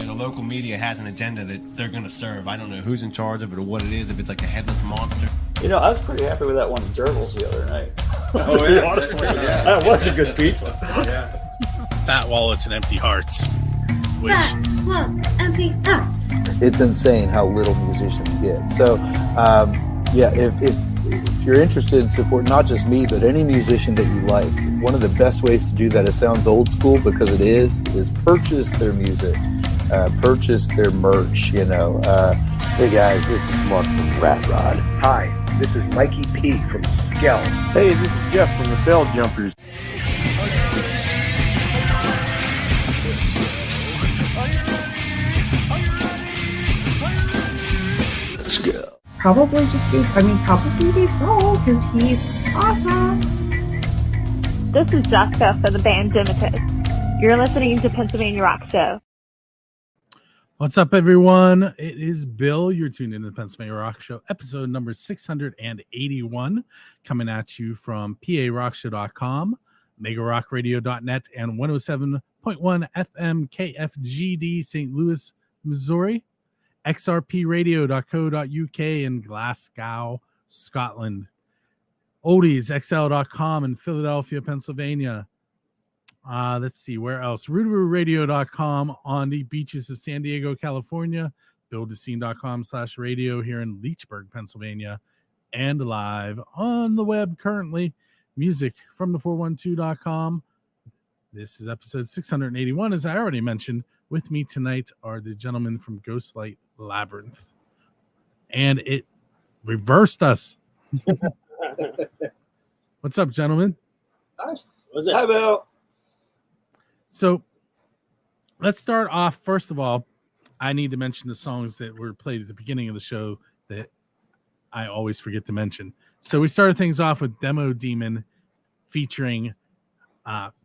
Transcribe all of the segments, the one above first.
the local media has an agenda that they're going to serve. I don't know who's in charge of it or what it is, if it's like a headless monster. I was pretty happy with that one Gerbils the other night. Oh, yeah. Honestly, that was a good pizza. Yeah. Fat wallets and empty hearts. Which... Fat wallets, empty hearts. It's insane how little musicians get. So, if you're interested in support, not just me, but any musician that you like, one of the best ways to do that, it sounds old school because it is purchase their music, purchase their merch, Hey guys, this is Mark from Rat Rod. Hi, this is Mikey P from Skell. Hey, this is Jeff from the Bell Jumpers. Let's go. Probably be Paul, because he's awesome. This is Jessica for the band Dimitus. You're listening to Pennsylvania Rock Show. What's up, everyone? It is Bill. You're tuned into the Pennsylvania Rock Show, episode number 681, coming at you from PARockShow.com, MegaRockRadio.net, and 107.1 FM KFGD St. Louis, Missouri, XRPRadio.co.uk in Glasgow, Scotland, OldiesXL.com in Philadelphia, Pennsylvania. Let's see, where else? RootarooRadio.com on the beaches of San Diego, California. BuildAScene.com/radio here in Leechburg, Pennsylvania. And live on the web currently, music from the 412.com. This is episode 681, as I already mentioned. With me tonight are the gentlemen from Ghostlight Labyrinth. And it reversed us. What's up, gentlemen? Hi, Bill. So let's start off. First of all, I need to mention the songs that were played at the beginning of the show that I always forget to mention. So we started things off with Demo Demon featuring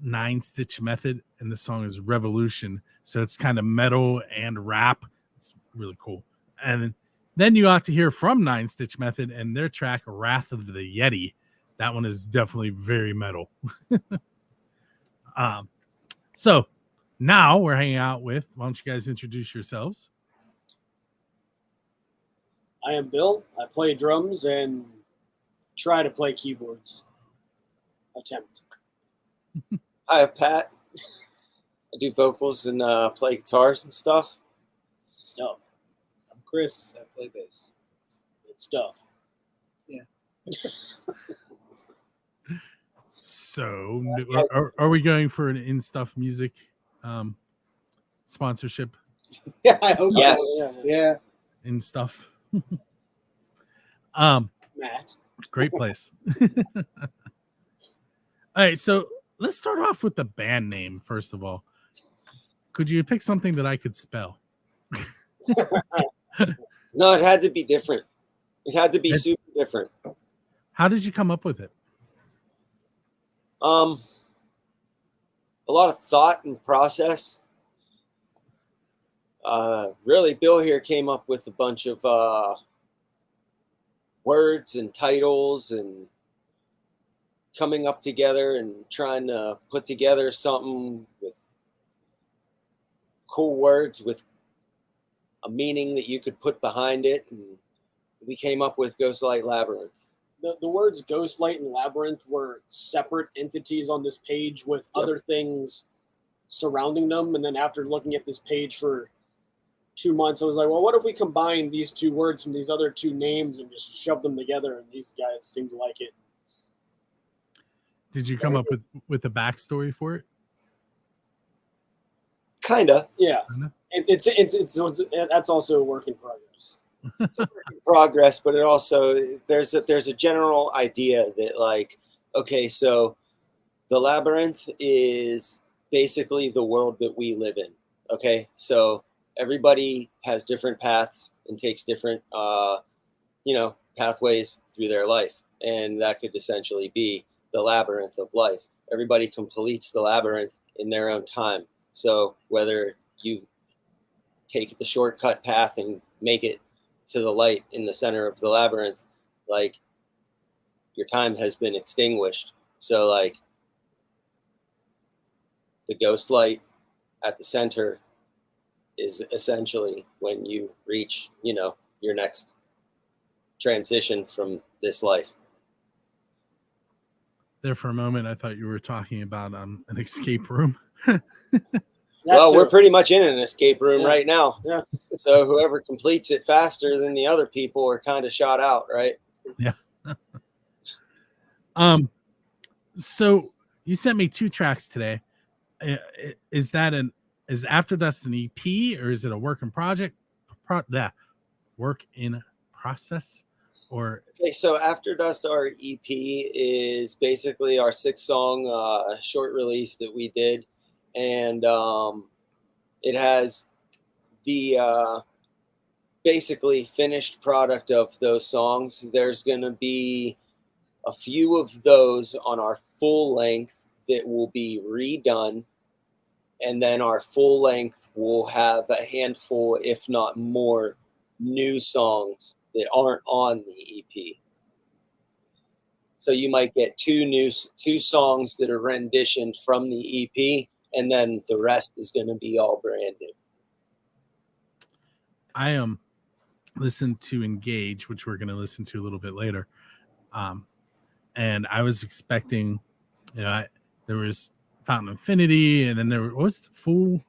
Nine Stitch Method, and the song is Revolution. So it's kind of metal and rap. It's really cool. And then you ought to hear from Nine Stitch Method and their track Wrath of the Yeti. That one is definitely very metal. So now we're hanging out with, why don't you guys introduce yourselves? I am Bill. I play drums and try to play keyboards. Attempt. Hi, Pat. I do vocals and play guitars and stuff. Stuff. I'm Chris. I play bass. It's stuff. Yeah. So are we going for an In Stuff Music sponsorship? Yeah, I hope yes. So. Yeah. In Stuff. Matt. Great place. All right, so let's start off with the band name, first of all. Could you pick something that I could spell? No, it had to be different. It had to be super different. How did you come up with it? A lot of thought and process. Really, Bill here came up with a bunch of words and titles and coming up together and trying to put together something with cool words with a meaning that you could put behind it. And we came up with Ghostlight Labyrinth. The words Ghostlight and Labyrinth were separate entities on this page with other things surrounding them. And then after looking at this page for 2 months, I was like, well, what if we combine these two words from these other two names and just shove them together? And these guys seem to like it. Did you come up with a backstory for it? Kinda. Yeah. It's that's also a work in progress. It's a work in progress, but it also there's a general idea that, like, okay, so the labyrinth is basically the world that we live in. Okay, so everybody has different paths and takes different pathways through their life, and that could essentially be the labyrinth of life. Everybody completes the labyrinth in their own time. So whether you take the shortcut path and make it to the light in the center of the labyrinth, like, your time has been extinguished. So, like, the ghost light at the center is essentially when you reach, your next transition from this life. There for a moment, I thought you were talking about an escape room. Well, we're pretty much in an escape room right now. Yeah. So whoever completes it faster than the other people are kind of shot out, right? Yeah. So you sent me 2 tracks today. Is After Dust an EP, or is it a work in work in process? Or okay, so After Dust, our EP, is basically our 6-song short release that we did, and it has the basically finished product of those songs. There's going to be a few of those on our full length that will be redone, and then our full length will have a handful, if not more, new songs that aren't on the EP. So you might get two songs that are renditioned from the EP, and then the rest is going to be all brand new. I listened to Engage, which we're going to listen to a little bit later. And I was expecting, there was Fountain Infinity, and then there was the full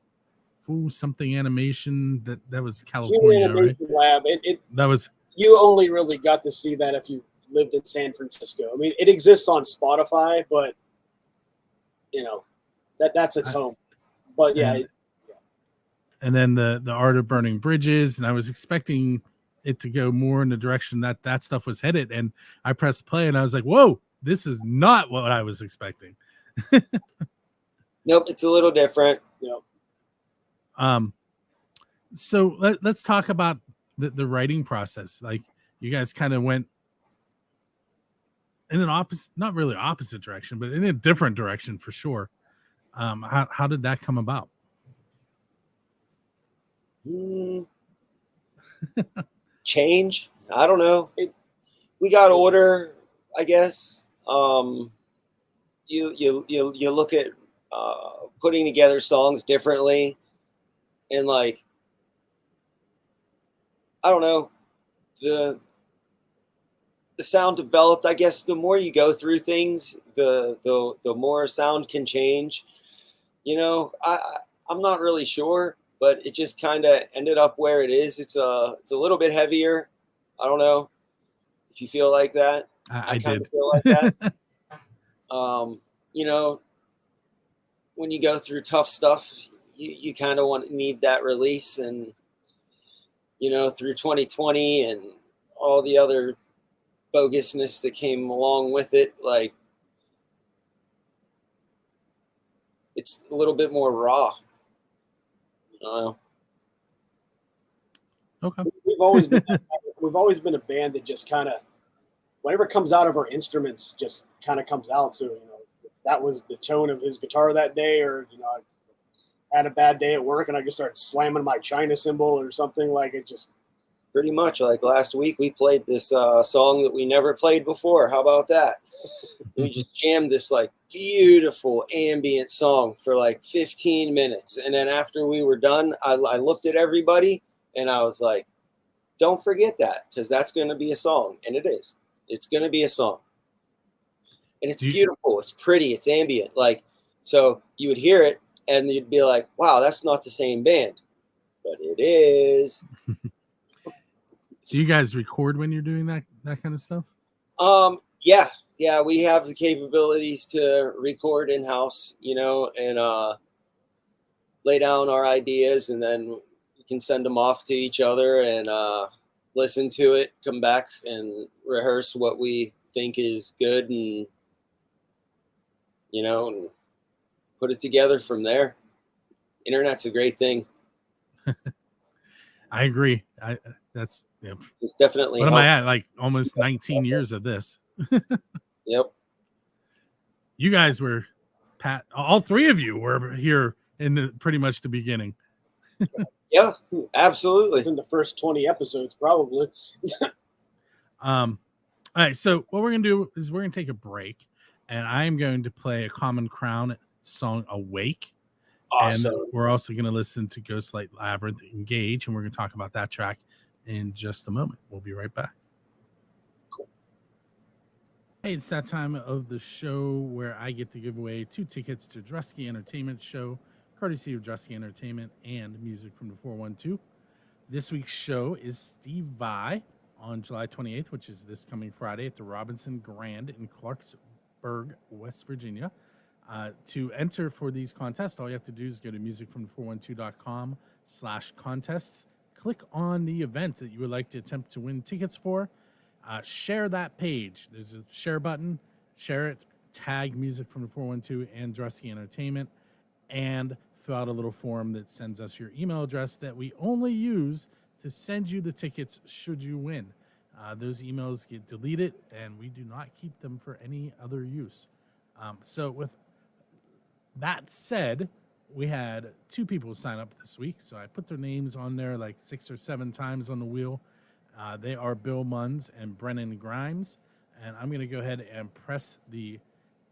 something animation that was California, right? Lab. That was, you only really got to see that if you lived in San Francisco. I mean, it exists on Spotify, but that's its home. But yeah. And then the Art of Burning Bridges, and I was expecting it to go more in the direction that stuff was headed, and I pressed play and I was like, whoa, this is not what I was expecting. Nope, it's a little different. So let's talk about the writing process. Like, you guys kind of went in an opposite, not really opposite direction, but in a different direction for sure. How did that come about? Change, I don't know. We got order, I guess. You look at putting together songs differently, and like, I don't know, the sound developed. I guess the more you go through things, the more sound can change. I'm not really sure, but it just kind of ended up where it is. It's a little bit heavier. I don't know if you feel like that. I did feel like that. When you go through tough stuff, you kind of need that release, and through 2020 and all the other bogusness that came along with it, like, it's a little bit more raw. Okay. We've always been a band that just kind of, whatever comes out of our instruments just kind of comes out. So, that was the tone of his guitar that day, or, I had a bad day at work and I just started slamming my China cymbal or something, like, it just. Pretty much, like last week we played this song that we never played before. How about that? We just jammed this like beautiful ambient song for like 15 minutes. And then after we were done, I looked at everybody and I was like, don't forget that, because that's going to be a song. And it is. It's going to be a song. And it's beautiful. It's pretty. It's ambient. Like, so you would hear it and you'd be like, wow, that's not the same band. But it is. Do you guys record when you're doing that kind of stuff? Yeah, we have the capabilities to record in-house, and lay down our ideas, and then we can send them off to each other and listen to it, come back and rehearse what we think is good, and and put it together from there. Internet's a great thing. I agree. That's it's definitely. What am I at? Like almost 19 years of this. Yep. You guys were, Pat. All three of you were here in pretty much the beginning. Yeah, absolutely. In the first 20 episodes, probably. All right. So what we're gonna do is we're gonna take a break, and I'm going to play a Common Crown song, "Awake." Awesome. And we're also going to listen to Ghostlight Labyrinth Engage, and we're going to talk about that track in just a moment. We'll be right back. Cool. Hey, it's that time of the show where I get to give away 2 tickets to Drusky Entertainment Show, courtesy of Drusky Entertainment and music from the 412. This week's show is Steve Vai on July 28th, which is this coming Friday at the Robinson Grand in Clarksburg, West Virginia. To enter for these contests, all you have to do is go to musicfrom412.com/contests. Click on the event that you would like to attempt to win tickets for. Share that page. There's a share button. Share it. Tag Music from the 412 and Drusky Entertainment, and fill out a little form that sends us your email address that we only use to send you the tickets should you win. Those emails get deleted, and we do not keep them for any other use. So with that said, we had 2 people sign up this week, so I put their names on there like 6 or 7 times on the wheel. They are Bill Munns and Brennan Grimes, and I'm going to go ahead and press the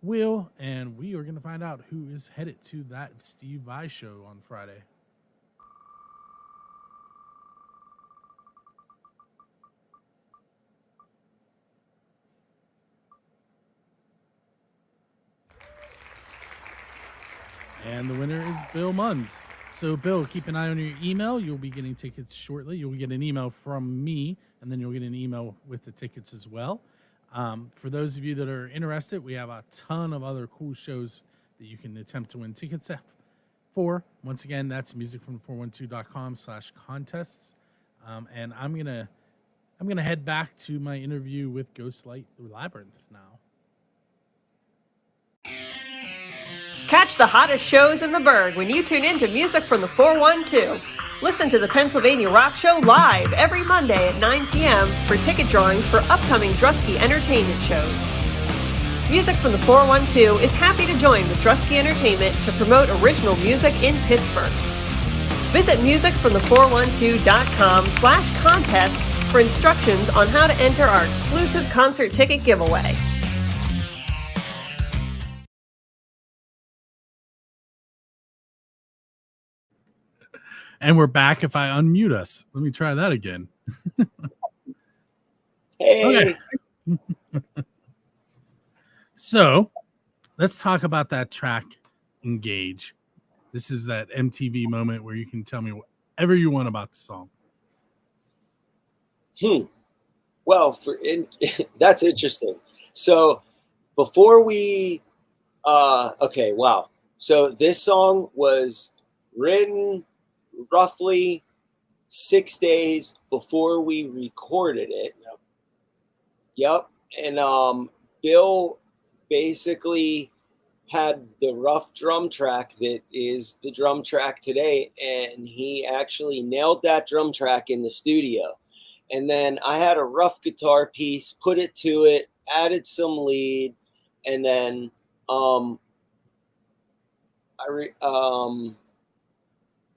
wheel, and we are going to find out who is headed to that Steve Vai show on Friday. And the winner is Bill Munns. So, Bill, keep an eye on your email. You'll be getting tickets shortly. You'll get an email from me, and then you'll get an email with the tickets as well. For those of you that are interested, we have a ton of other cool shows that you can attempt to win tickets for. Once again, that's musicfrom412.com/contests. And I'm gonna head back to my interview with Ghostlight Labyrinth now. Catch the hottest shows in the Berg when you tune in to Music from the 412. Listen to the Pennsylvania Rock Show live every Monday at 9 p.m. for ticket drawings for upcoming Drusky Entertainment shows. Music from the 412 is happy to join with Drusky Entertainment to promote original music in Pittsburgh. Visit musicfromthe412.com/contests for instructions on how to enter our exclusive concert ticket giveaway. And we're back if I unmute us. Let me try that again. Hey. Okay. So let's talk about that track, Engage. This is that MTV moment where you can tell me whatever you want about the song. Well, that's interesting. So before we, okay, wow. So this song was written roughly 6 days before we recorded it. Yep. And Bill basically had the rough drum track that is the drum track today, and he actually nailed that drum track in the studio. And then I had a rough guitar piece, put it to it, added some lead, and then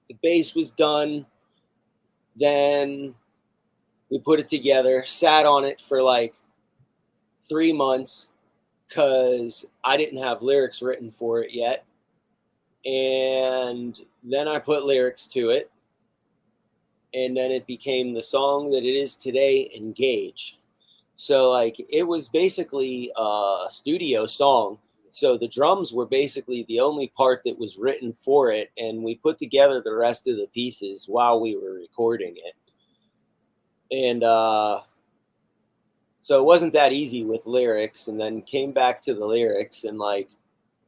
the bass was done. Then we put it together, sat on it for like 3 months because I didn't have lyrics written for it yet. And then I put lyrics to it. And then it became the song that it is today, Engage. So like it was basically a studio song. So the drums were basically the only part that was written for it, and we put together the rest of the pieces while we were recording it. And so it wasn't that easy with lyrics, and then came back to the lyrics, and like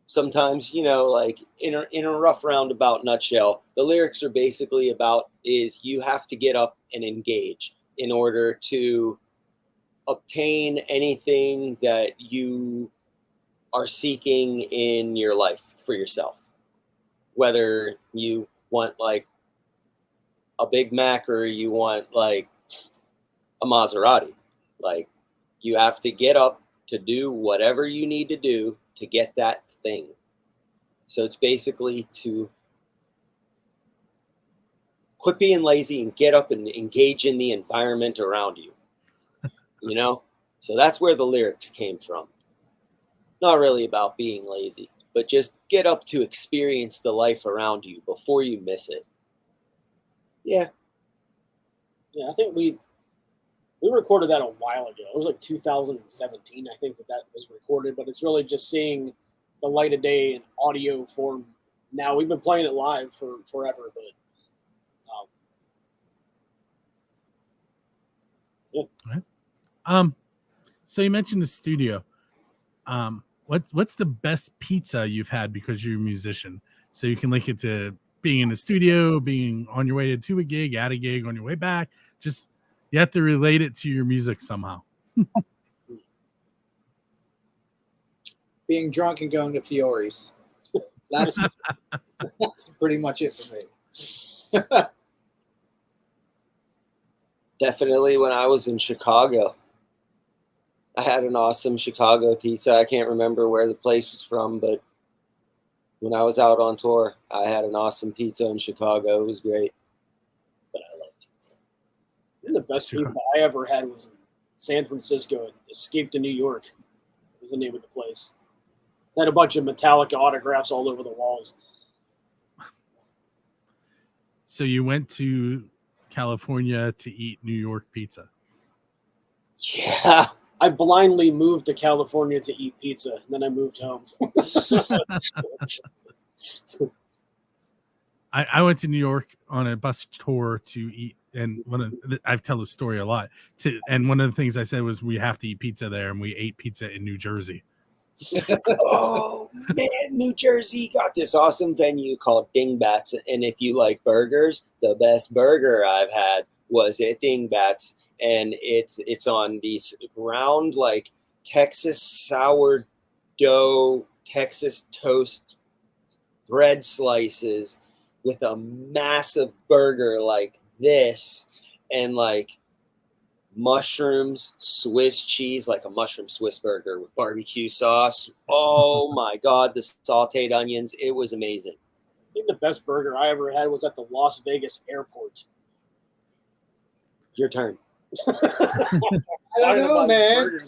sometimes, you know, like in a rough roundabout nutshell, the lyrics are basically about is you have to get up and engage in order to obtain anything that you are seeking in your life for yourself, whether you want like a Big Mac or you want like a Maserati. Like you have to get up to do whatever you need to do to get that thing. So it's basically to quit being lazy and get up and engage in the environment around you, you know? So that's where the lyrics came from. Not really about being lazy, but just get up to experience the life around you before you miss it. Yeah. Yeah, I think we recorded that a while ago. It was like 2017, I think that was recorded, but it's really just seeing the light of day in audio form. Now we've been playing it live for forever, but yeah. Right. So you mentioned the studio. What's the best pizza you've had because you're a musician? So you can link it to being in the studio, being on your way to a gig, at a gig, on your way back. Just you have to relate it to your music somehow. Being drunk and going to Fiore's. That's pretty much it for me. Definitely when I was in Chicago. I had an awesome Chicago pizza. I can't remember where the place was from, but when I was out on tour, I had an awesome pizza in Chicago. It was great. But I love pizza. I think the best pizza I ever had was in San Francisco. Escape to New York was the name of the place. It had a bunch of Metallica autographs all over the walls. So you went to California to eat New York pizza. Yeah. I blindly moved to California to eat pizza, and then I moved home. I went to New York on a bus tour to eat, and I've told this story a lot. And one of the things I said was we have to eat pizza there, and we ate pizza in New Jersey. Oh man, New Jersey got this awesome venue called Dingbats, and if you like burgers, the best burger I've had was at Dingbats. And it's on these round like Texas sourdough, Texas toast bread slices with a massive burger like this, and like mushrooms, Swiss cheese, like a mushroom Swiss burger with barbecue sauce. Oh my God, the sauteed onions. It was amazing. I think the best burger I ever had was at the Las Vegas airport. Your turn. I don't know, man.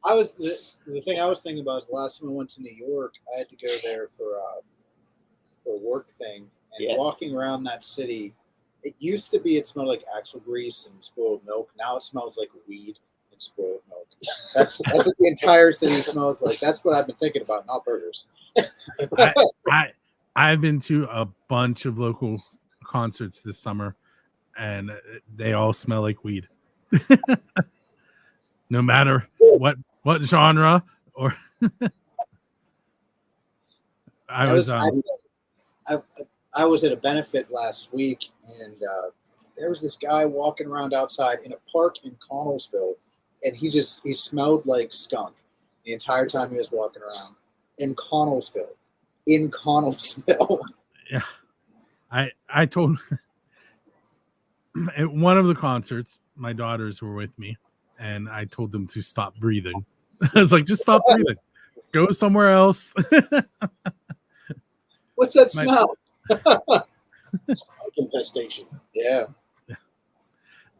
I was the thing I was thinking about is the last time I went to New York, I had to go there for a work thing, and Yes. walking around that city, it used to be it smelled like axle grease and spoiled milk. Now it smells like weed and spoiled milk. That's what the entire city smells like. That's what I've been thinking about, not burgers. I've been to a bunch of local concerts this summer, and they all smell like weed. No matter what genre or I was at a benefit last week, and there was this guy walking around outside in a park in Connellsville, and he smelled like skunk the entire time he was walking around in Connellsville. Yeah, I told at one of the concerts, my daughters were with me, and I told them to stop breathing. I was like, just stop breathing. Go somewhere else. What's that smell? Infestation. Yeah.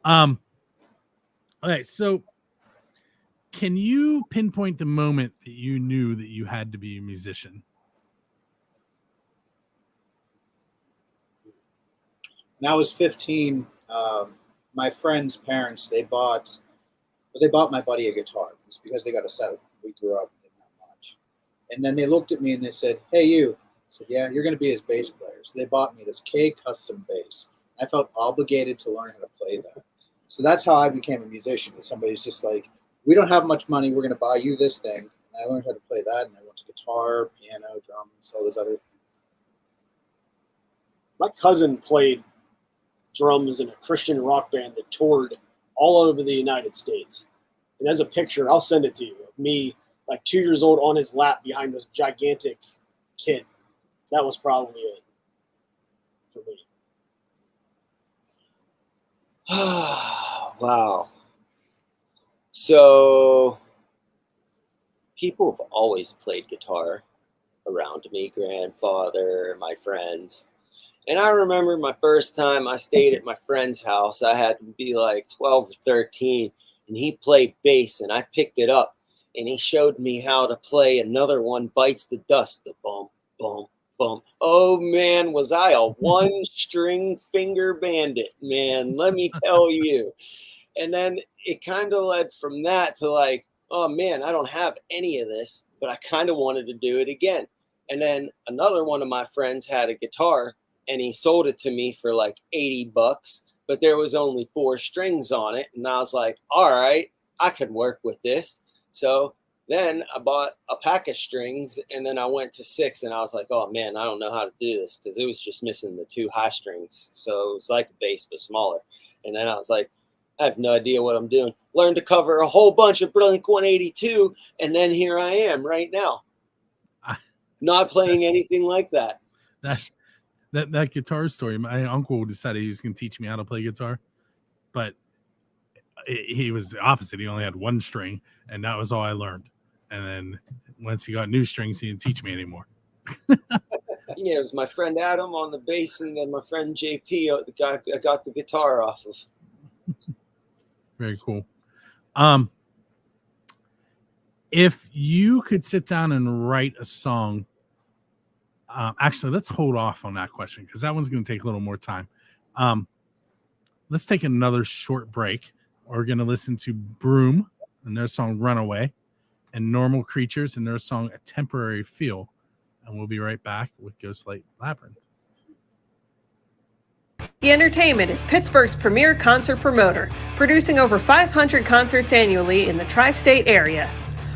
All right. So, can you pinpoint the moment that you knew that you had to be a musician? When I was 15, my friend's parents, they bought my buddy a guitar. It's because they got a set of them. We grew up in that much. And then they looked at me and they said, "Hey, you." I said, "Yeah, you're going to be his bass player." So they bought me this K custom bass. I felt obligated to learn how to play that. So that's how I became a musician. Somebody's just like, "We don't have much money. We're going to buy you this thing." And I learned how to play that, and I went to guitar, piano, drums, all those other things. My cousin played drums in a Christian rock band that toured all over the United States. And there's a picture, I'll send it to you, of me like 2 years old on his lap behind this gigantic kid. That was probably it for me. Wow. So people have always played guitar around me, grandfather, my friends. And I remember my first time I stayed at my friend's house, I had to be like 12 or 13, and he played bass, and I picked it up. and he showed me how to play Another One Bites the Dust, the bum, bum, bum. Oh man, was I a one string finger bandit, man, let me tell you. And then it kind of led from that to like, oh man, I don't have any of this, but I kind of wanted to do it again. And then another one of my friends had a guitar and he sold it to me for like $80, but there was only 4 strings on it. And I was like, all right, I could work with this. So then I bought a pack of strings and then I went to 6 and I was like, oh man, I don't know how to do this because it was just missing the 2 high strings. So it was like a bass, but smaller. And then I was like, I have no idea what I'm doing. Learned to cover a whole bunch of Blink-182, and then here I am right now, not playing anything like that. That guitar story. My uncle decided he was going to teach me how to play guitar, but he was the opposite. He only had 1 string, and that was all I learned. And then once he got new strings, he didn't teach me anymore. Yeah, it was my friend Adam on the bass, and then my friend JP, the guy I got the guitar off of. Very cool. If you could sit down and write a song, actually, let's hold off on that question because that one's going to take a little more time. Let's take another short break. We're going to listen to Broom and their song Runaway and Normal Creatures and their song A Temporary Feel. And we'll be right back with Ghostlight Labyrinth. The Entertainment is Pittsburgh's premier concert promoter, producing over 500 concerts annually in the tri-state area.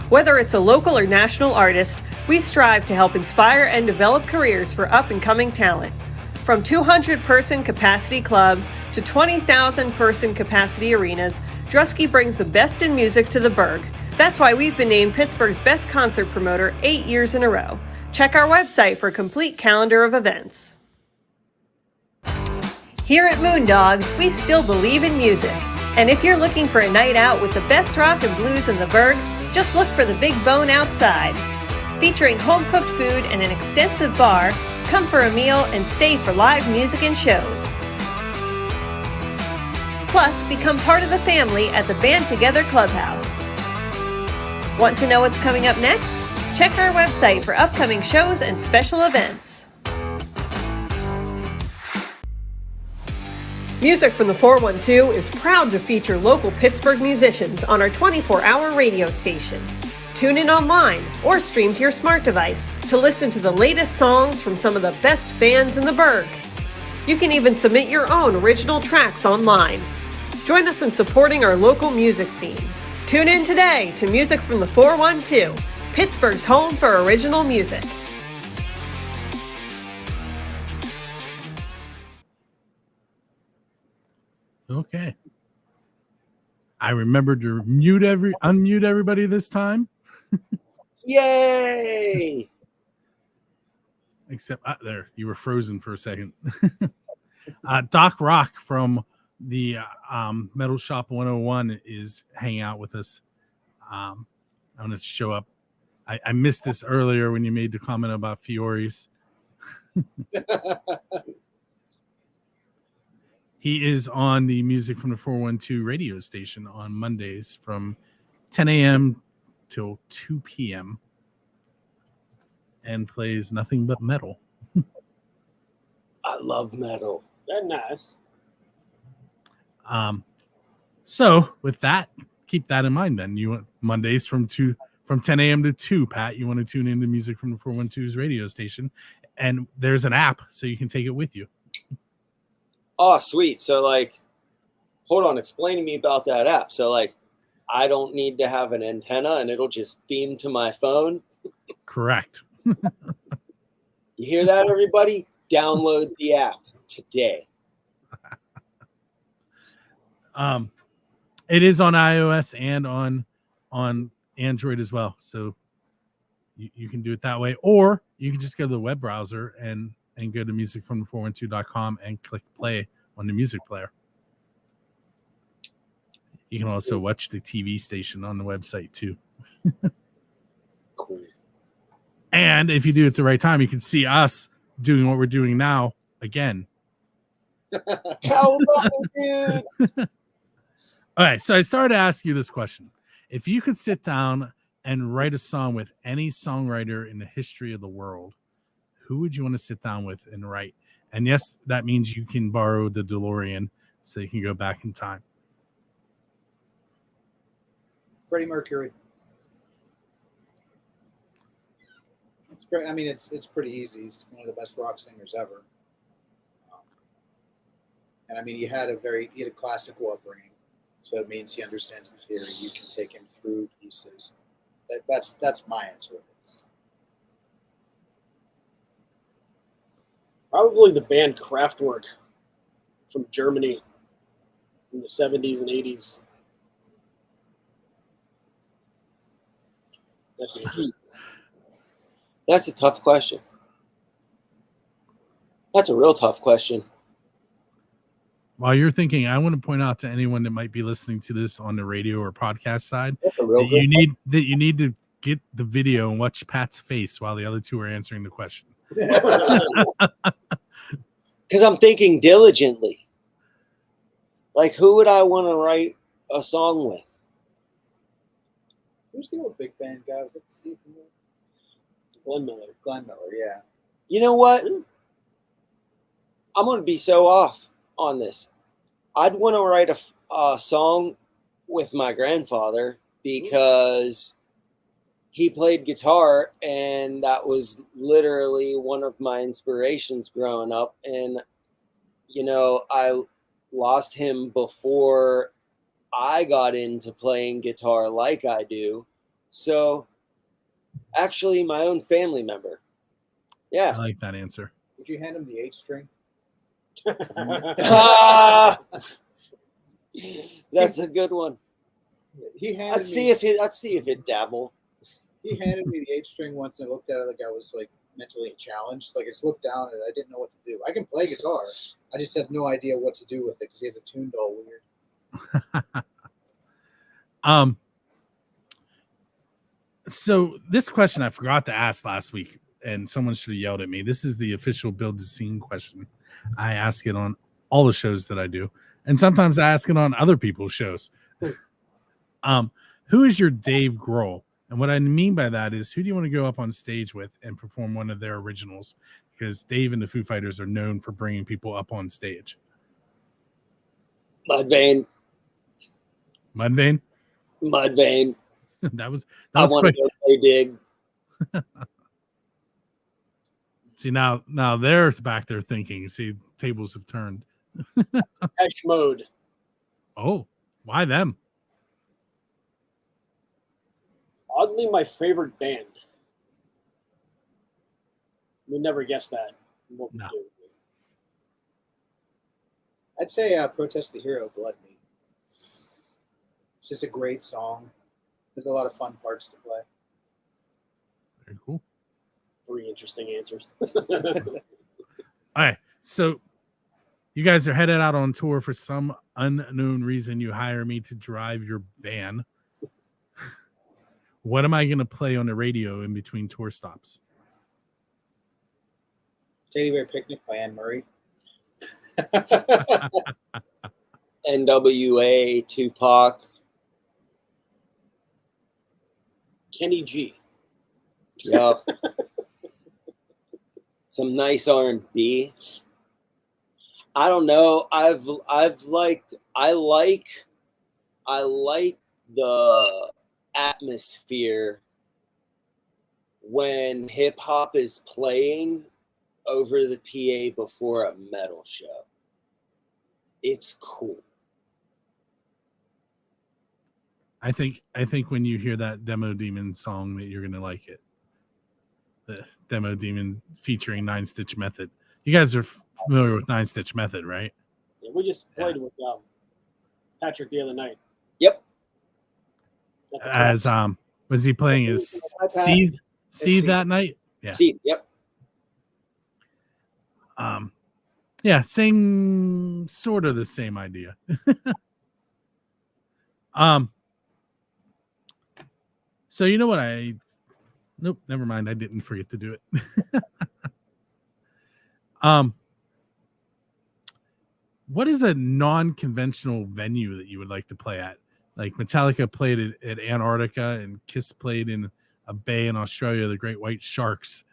Whether it's a local or national artist, we strive to help inspire and develop careers for up-and-coming talent. From 200-person capacity clubs to 20,000-person capacity arenas, Drusky brings the best in music to the Burgh. That's why we've been named Pittsburgh's best concert promoter 8 years in a row. Check our website for a complete calendar of events. Here at Moondogs, we still believe in music. And if you're looking for a night out with the best rock and blues in the Burgh, just look for the Big Bone outside. Featuring home-cooked food and an extensive bar, come for a meal and stay for live music and shows. Plus, become part of the family at the Band Together Clubhouse. Want to know what's coming up next? Check our website for upcoming shows and special events. Music from the 412 is proud to feature local Pittsburgh musicians on our 24-hour radio station. Tune in online or stream to your smart device to listen to the latest songs from some of the best bands in the Burgh. You can even submit your own original tracks online. Join us in supporting our local music scene. Tune in today to Music from the 412, Pittsburgh's home for original music. Okay. I remembered to unmute everybody this time. Yay! Except there, you were frozen for a second. Doc Rock from the Metal Shop 101 is hanging out with us. I'm going to show up. I missed this earlier when you made the comment about Fiore's. He is on the Music from the 412 radio station on Mondays from 10 a.m. till 2 p.m. and plays nothing but metal. I love metal. They're nice. So with that, keep that in mind. Then you want Mondays from 10 a.m. to 2. Pat, you want to tune into Music from the 412's radio station, and there's an app so you can take it with you. Oh, sweet. So, like, hold on. Explain to me about that app. So, like, I don't need to have an antenna and it'll just beam to my phone. Correct. You hear that, everybody? Download the app today. It is on iOS and on Android as well. So you can do it that way. Or you can just go to the web browser and go to musicfromthe412.com and click play on the music player. You can also watch the TV station on the website too. Cool. And if you do it at the right time, you can see us doing what we're doing now again. Cowabunga, dude. All right, so I started to ask you this question. If you could sit down and write a song with any songwriter in the history of the world, who would you want to sit down with and write? And yes, that means you can borrow the DeLorean so you can go back in time. Freddie Mercury. It's pretty, I mean, it's pretty easy. He's one of the best rock singers ever. And I mean, he had a classical upbringing, so it means he understands the theory. You can take him through pieces. That's my answer. Probably the band Kraftwerk from Germany in the 70s and 80s. That'd be interesting. That's a tough question. That's a real tough question. While you're thinking, I want to point out to anyone that might be listening to this on the radio or podcast side That's a real that you need to get the video and watch Pat's face while the other two are answering the question. Because I'm thinking diligently. Like, who would I want to write a song with? Who's the old big band guy? Was that Steve? Glenn Miller. Glenn Miller, yeah. You know what? I'm going to be so off on this. I'd want to write a song with my grandfather because he played guitar, and that was literally one of my inspirations growing up. And, you know, I lost him before I got into playing guitar like I do. So, actually, my own family member. Yeah. I like that answer. Would you hand him the 8-string? That's a good one. I'd see if it dabble. He handed me the 8-string once, and I looked at it like I was like mentally challenged. Like, I just looked down and I didn't know what to do. I can play guitar. I just have no idea what to do with it because he has it tuned all weird. So this question I forgot to ask last week, and someone should have yelled at me. This is the official Build the Scene question. I ask it on all the shows that I do, and sometimes I ask it on other people's shows. Who is your Dave Grohl? And what I mean by that is, who do you want to go up on stage with and perform one of their originals? Because Dave and the Foo Fighters are known for bringing people up on stage. Mudvayne. Mudvayne? Mudvayne. that was I want to quick. go play Dig. See, now they're back there thinking. See, tables have turned. Depeche Mode. Oh, why them? Oddly, my favorite band. We never guess that. What we No. do. I'd say Protest the Hero, Blood Me. It's just a great song. There's a lot of fun parts to play. Very cool. 3 interesting answers. All right. So you guys are headed out on tour for some unknown reason. You hire me to drive your van. What am I going to play on the radio in between tour stops? Teddy Bear Picnic by Anne Murray. NWA, Tupac. Kenny G. Yup. Some nice R&B. I don't know. I like the atmosphere when hip hop is playing over the PA before a metal show. It's cool. I think when you hear that Demo Demon song that you're gonna like it. The Demo Demon featuring 9 Stitch Method. You guys are familiar with 9 Stitch Method, right? Yeah, we just played with Patrick the other night. Yep. As was he playing his Seed that night? Yeah. Seed, yep. Yeah, same sort of the same idea. So you know what nope, never mind. I didn't forget to do it. What is a non-conventional venue that you would like to play at? Like Metallica played at Antarctica and Kiss played in a bay in Australia, the Great White Sharks.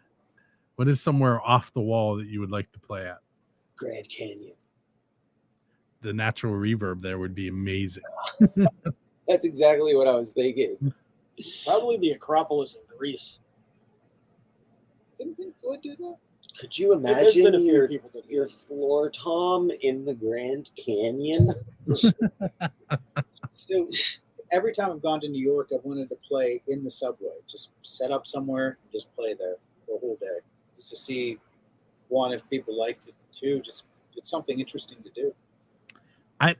What is somewhere off the wall that you would like to play at? Grand Canyon. The natural reverb there would be amazing. That's exactly what I was thinking. Probably the Acropolis in Greece. Didn't Pink Floyd do that? Could you There's been a imagine few people that your floor tom in the Grand Canyon? So every time I've gone to New York, I've wanted to play in the subway. Just set up somewhere and just play there for a whole day. Just to see, one, if people liked it. Two, just it's something interesting to do. I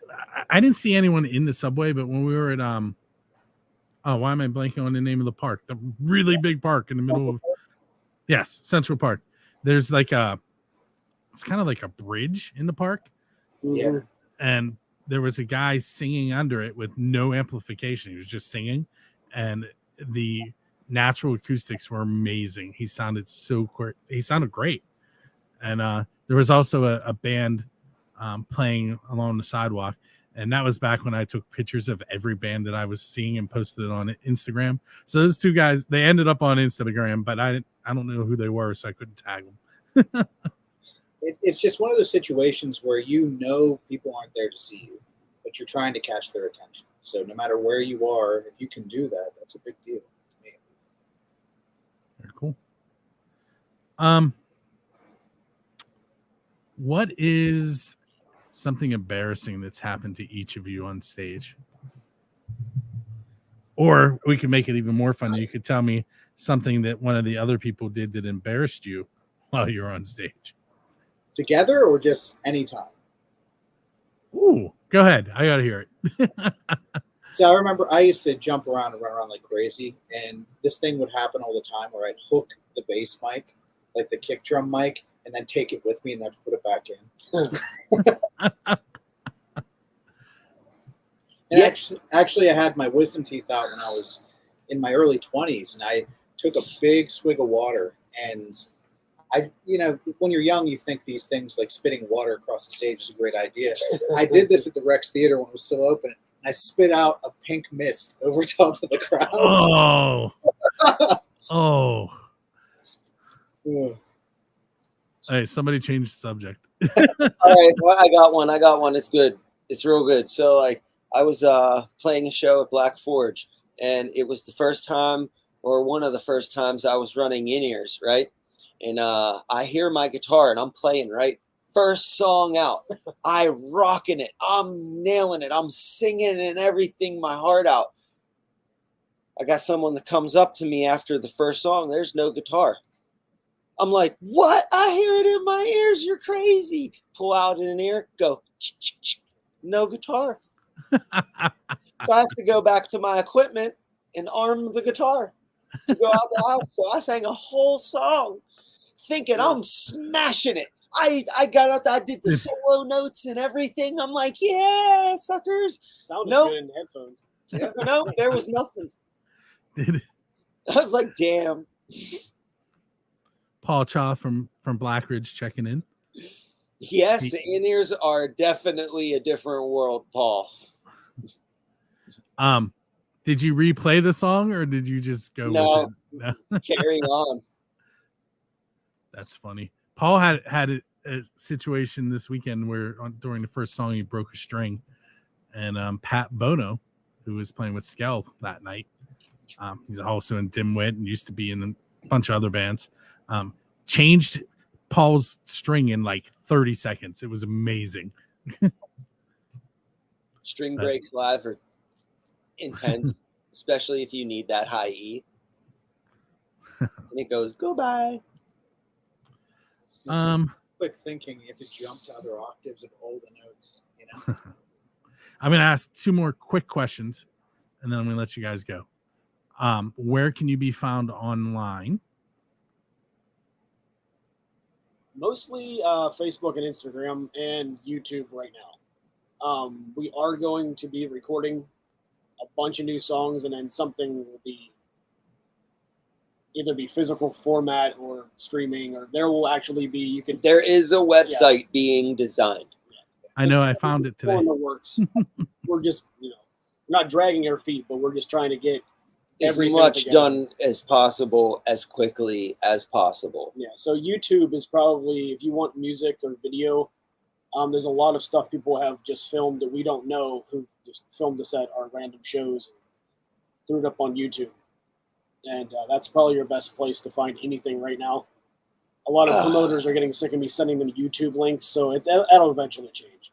didn't see anyone in the subway, but when we were at why am I blanking on the name of the park? The really big park in the middle of Central Park. There's like it's kind of like a bridge in the park. Yeah. And there was a guy singing under it with no amplification. He was just singing, and the natural acoustics were amazing. He sounded he sounded great. And there was also a band playing along the sidewalk, and that was back when I took pictures of every band that I was seeing and posted it on Instagram. So those two guys, they ended up on Instagram, but I don't know who they were, so I couldn't tag them. It's just one of those situations where people aren't there to see you, but you're trying to catch their attention. So no matter where you are, if you can do that, that's a big deal to me. Very cool. What is something embarrassing that's happened to each of you on stage? Or we could make it even more fun. You could tell me something that one of the other people did that embarrassed you while you're on stage. Together or just anytime? Ooh, go ahead. I got to hear it. So I remember I used to jump around and run around like crazy, and this thing would happen all the time where I'd hook the bass mic, like the kick drum mic, and then take it with me and then put it back in. And actually, I had my wisdom teeth out when I was in my early 20s, and I took a big swig of water. And when you're young, you think these things like spitting water across the stage is a great idea. I did this at the Rex Theater when it was still open, and I spit out a pink mist over top of the crowd. Oh. Oh. Yeah. Hey, somebody changed the subject. All right, well, I got one. It's good. It's real good. So, like, I was playing a show at Black Forge, and it was the first time, or one of the first times, I was running in-ears, right? And I hear my guitar, and I'm playing, right? First song out. I rocking it. I'm nailing it. I'm singing and everything, my heart out. I got someone that comes up to me after the first song. There's no guitar. I'm like, what? I hear it in my ears. You're crazy. Pull out an ear, go, no guitar. So I have to go back to my equipment and arm the guitar to go out the house. So I sang a whole song thinking I'm smashing it. I got out there, I did the solo notes and everything. I'm like, yeah, suckers. Sounded good in headphones. No, there was nothing. Did it? I was like, damn. Paul Cha from Blackridge checking in. Yes, in-ears are definitely a different world, Paul. Did you replay the song or did you just go with it? No. Carry on. That's funny. Paul had a situation this weekend where during the first song he broke a string, and Pat Bono, who was playing with Skell that night, he's also in Dimwit and used to be in a bunch of other bands, changed Paul's string in like 30 seconds. It was amazing. String breaks live are intense, especially if you need that high E. And it goes, goodbye. Quick thinking, you have to jump to other octaves of all the notes, I'm going to ask two more quick questions, and then I'm going to let you guys go. Where can you be found online? Mostly Facebook and Instagram and YouTube right now. We are going to be recording a bunch of new songs, and then something will be either be physical format or streaming, or there will actually be there is a website being designed. I know, I found it today. In the works. We're just not dragging our feet, but we're just trying to get as everything much together. done as possible, as quickly as possible. Yeah, so YouTube is probably, if you want music or video, there's a lot of stuff people have just filmed that we don't know, who just filmed us at our random shows and threw it up on YouTube. And that's probably your best place to find anything right now. A lot of promoters are getting sick of me sending them YouTube links, so that'll eventually change.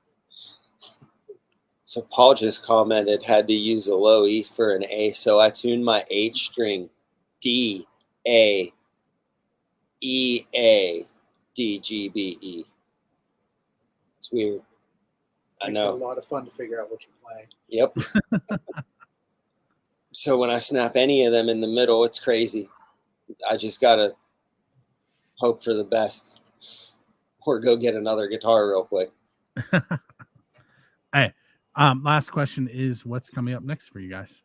So Paul just commented, had to use a low E for an A, so I tuned my H string D, A, E, A, D, G, B, E. It's weird. I Makes know. it a lot of fun to figure out what you're playing. Yep. So when I snap any of them in the middle, it's crazy. I just got to hope for the best or go get another guitar real quick. Hey, last question is, what's coming up next for you guys?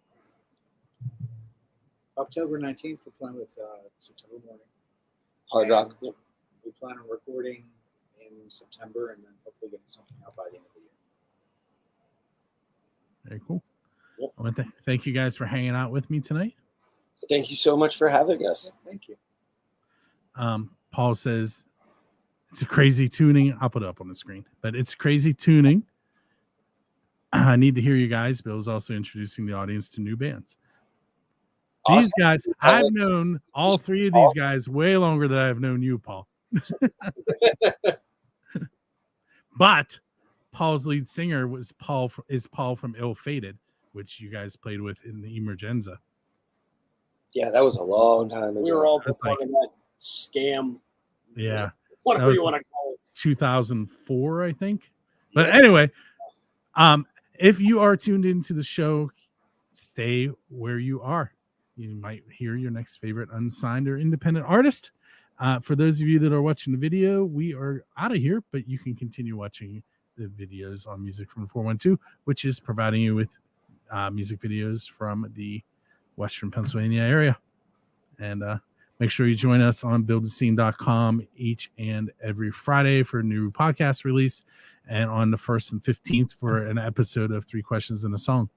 October 19th, we're playing with September Morning. Hard rock. Yep. We plan on recording in September and then hopefully getting something out by the end of the year. Very cool. Yep. I want to thank you guys for hanging out with me tonight. Thank you so much for having us. Thank you. Paul says it's a crazy tuning. I'll put it up on the screen, but it's crazy tuning. I need to hear you guys. Bill's also introducing the audience to new bands. Awesome. These guys, I've known all three of these guys way longer than I've known you, Paul. But Paul's lead singer is Paul from Ill Fated, which you guys played with in the Emergenza. Yeah, that was a long time ago. We were all That's part of that scam. Yeah. Whatever you want to call it. 2004, I think. But anyway, if you are tuned into the show, stay where you are. You might hear your next favorite unsigned or independent artist. For those of you that are watching the video, we are out of here, but you can continue watching the videos on Music from the 412, which is providing you with music videos from the Western Pennsylvania area. And make sure you join us on buildascene.com each and every Friday for a new podcast release, and on the 1st and 15th for an episode of 3 Questions and a Song.